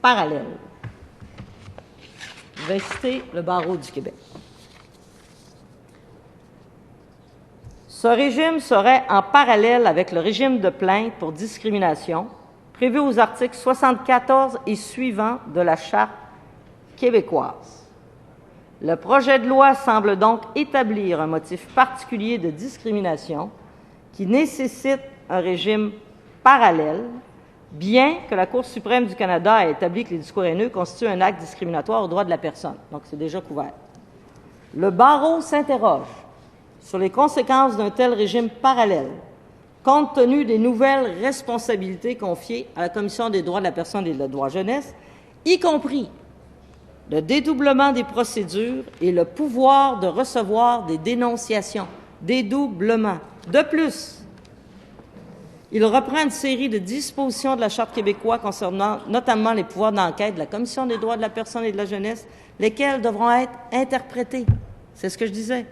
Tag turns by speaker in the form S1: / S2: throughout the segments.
S1: parallèle. Je vais citer le barreau du Québec. Ce régime serait en parallèle avec le régime de plainte pour discrimination prévu aux articles 74 et suivants de la Charte québécoise. Le projet de loi semble donc établir un motif particulier de discrimination qui nécessite un régime parallèle, bien que la Cour suprême du Canada ait établi que les discours haineux constituent un acte discriminatoire aux droits de la personne. Donc, c'est déjà couvert. Le barreau s'interroge sur les conséquences d'un tel régime parallèle, compte tenu des nouvelles responsabilités confiées à la Commission des droits de la personne et de la droit jeunesse, y compris le dédoublement des procédures et le pouvoir de recevoir des dénonciations. Dédoublement. De plus, il reprend une série de dispositions de la Charte québécoise concernant notamment les pouvoirs d'enquête de la Commission des droits de la personne et de la jeunesse, lesquels devront être interprétés. C'est ce que je disais.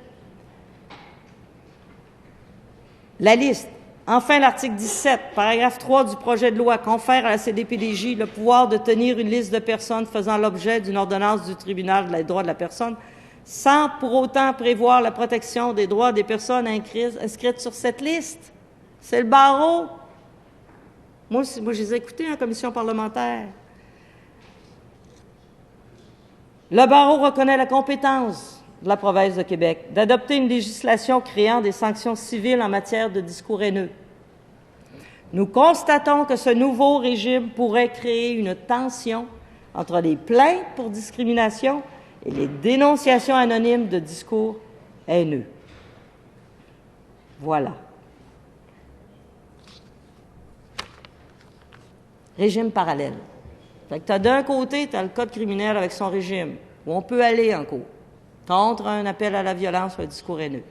S1: La liste. Enfin, l'article 17, paragraphe 3 du projet de loi confère à la CDPDJ le pouvoir de tenir une liste de personnes faisant l'objet d'une ordonnance du tribunal des droits de la personne, sans pour autant prévoir la protection des droits des personnes inscrites sur cette liste. C'est le barreau. Moi, je les ai écoutés en commission parlementaire. Le barreau reconnaît la compétence de la province de Québec d'adopter une législation créant des sanctions civiles en matière de discours haineux. Nous constatons que ce nouveau régime pourrait créer une tension entre les plaintes pour discrimination et les dénonciations anonymes de discours haineux. Voilà. Régime parallèle. Fait que tu as d'un côté, tu as le code criminel avec son régime, où on peut aller en cours contre un appel à la violence ou un discours haineux.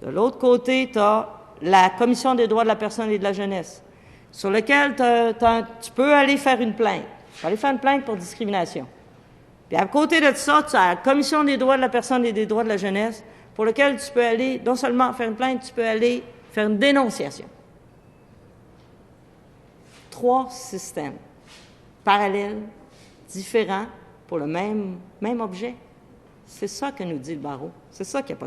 S1: De l'autre côté, tu as la Commission des droits de la personne et de la jeunesse, sur lequel tu peux aller faire une plainte. Tu peux aller faire une plainte pour discrimination. Puis à côté de ça, tu as la Commission des droits de la personne et des droits de la jeunesse, pour lequel tu peux aller non seulement faire une plainte, tu peux aller faire une dénonciation. 3 systèmes parallèles, différents, pour le même objet. C'est ça que nous dit le barreau. C'est ça qui n'a pas de sens.